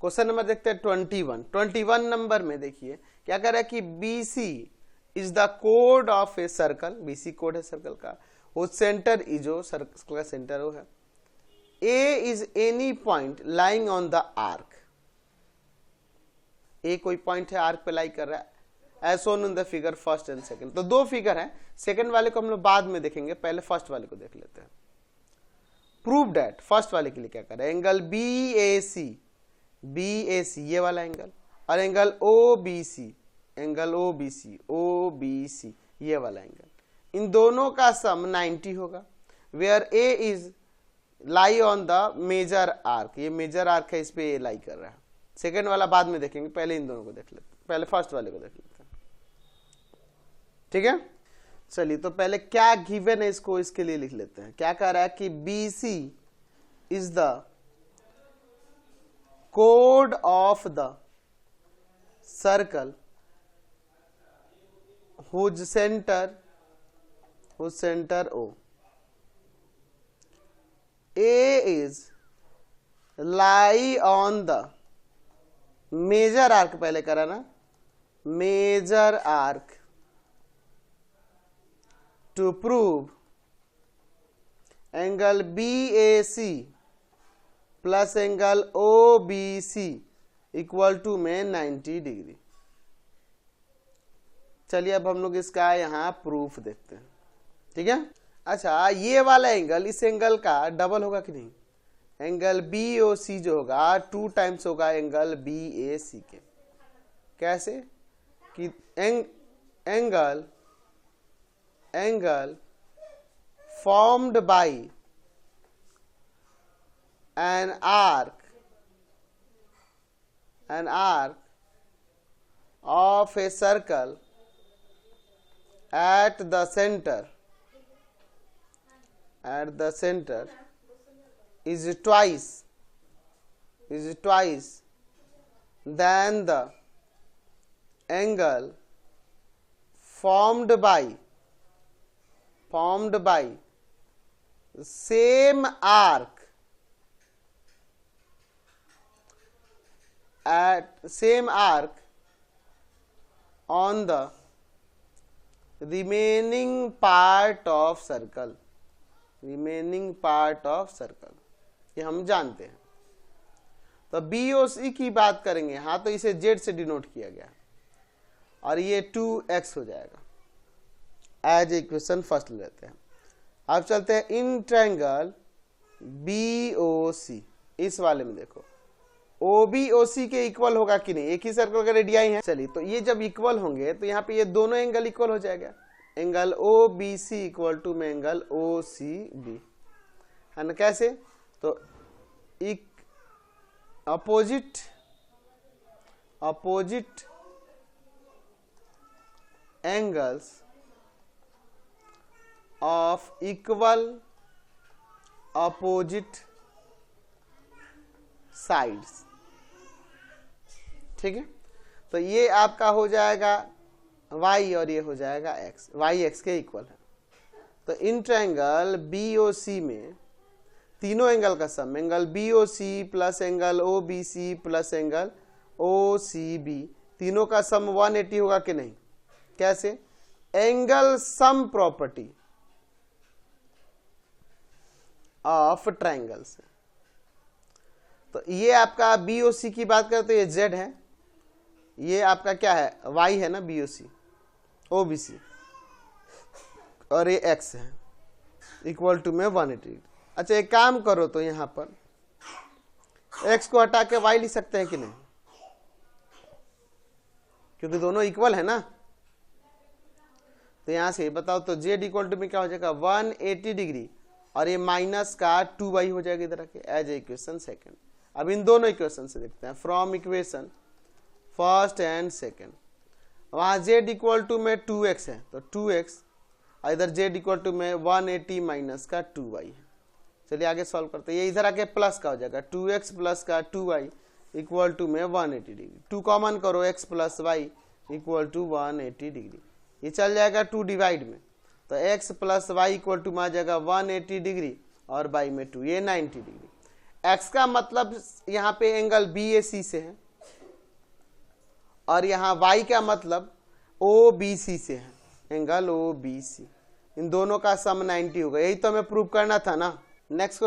Question number देखते हैं 21 number में देखिए क्या कह रहा है कि BC is the code of a circle, BC code है सर्कल का, वो सेंटर इज, जो सर्कल का सेंटर वो है, A is any point lying on the arc, A कोई पॉइंट है आर्क पे लाई कर रहा है, as shown in the figure first and second. तो दो फिगर हैं, सेकंड वाले को हम लोग बाद में देखेंगे, पहले फर्स्ट वाले को देख लेते हैं। प्रूव दैट, फर्स्ट वाले के लिए क्या कर रहा है, एंगल BAC ये वाला एंगल, और एंगल OBC ये वाला एंगल, इन दोनों का सम 90 होगा, where A is lie on the major arc, ये मेजर आर्क है, इस पे A लाई कर रहा है। सेकेंड वाला बाद में देखेंगे, पहले इन दोनों को देख लेते हैं, पहले फर्स्ट वाले को देख लेते हैं, ठीक है। चलिए तो पहले क्या गिवन है इसको, इसके लिए लिख लेते हैं। क्या कह रहा है कि BC is the code of the circle whose center O, A is lie on the major arc, पहले करा ना, major arc, to prove angle BAC plus angle OBC equal to में 90 डिग्री। चलिए अब हम लोग इसका यहां प्रूफ देखते हैं, ठीक है। अच्छा, ये वाला एंगल इस एंगल का डबल होगा कि नहीं, एंगल BOC जो होगा 2 टाइम्स होगा एंगल BAC के। कैसे कि angle formed by an arc of a circle at the center is twice than the angle formed by same arc on the remaining part of circle, ये हम जानते हैं। तो BOC की बात करेंगे, हाँ तो इसे Z से डिनोट किया गया और ये 2x हो जाएगा एज इक्वेशन फर्स्ट लेते हैं। अब चलते हैं इन ट्रायंगल BOC, इस वाले में देखो OBOC के इक्वल होगा कि नहीं, एक ही सर्कल का रेडियाई है। चलिए तो ये जब इक्वल होंगे तो यहाँ पे ये दोनों एंगल इक्वल हो जाएगा, एंगल OBC इक्वल टू में एंगल OCB, है ना। कैसे, तो opposite angles of equal opposite sides, ठीक है। तो ये आपका हो जाएगा y और ये हो जाएगा x, y x के इक्वल है। तो इन ट्रायंगल BOC में तीनों एंगल का sum, angle BOC plus angle OBC plus angle OCB, तीनों का सम 180 होगा कि नहीं। कैसे, angle sum property of triangles. तो ये आपका BOC की बात करें तो ये Z है, ये आपका क्या है Y है ना, BOC OBC, और ये X है इक्वल टू में 180। अच्छा एक काम करो तो यहाँ पर X को हटा के Y लिख सकते हैं कि नहीं, क्योंकि दोनों इक्वल है ना। तो यहां से बताओ तो Z इक्वल टू में क्या हो जाएगा 180 डिग्री, और ये माइनस का 2y हो जाएगा इधर के एज इक्वेशन सेकंड। अब इन दोनों इक्वेशन से देखते हैं, from equation first and second, वहां z इक्वल टू में 2x है तो 2x, और इधर z इक्वल टू में 180 माइनस का 2y है। चलिए आगे सॉल्व करते हैं, ये इधर आके प्लस का हो जाएगा 2x प्लस का 2y इक्वल टू में 180 डिग्री, 2 कॉमन करो x plus y equal to 180 degree, ये चल जाएगा 2 डिवाइड में, तो x plus y equal to में आ जाएगा 180 डिग्री और y में 2, ये 90 डिग्री। x का मतलब यहाँ पे एंगल BAC से है और यहाँ y का मतलब OBC से है, एंगल OBC। इन दोनों का सम 90 होगा। यही तो हमें प्रूव करना था ना। नेक्स्ट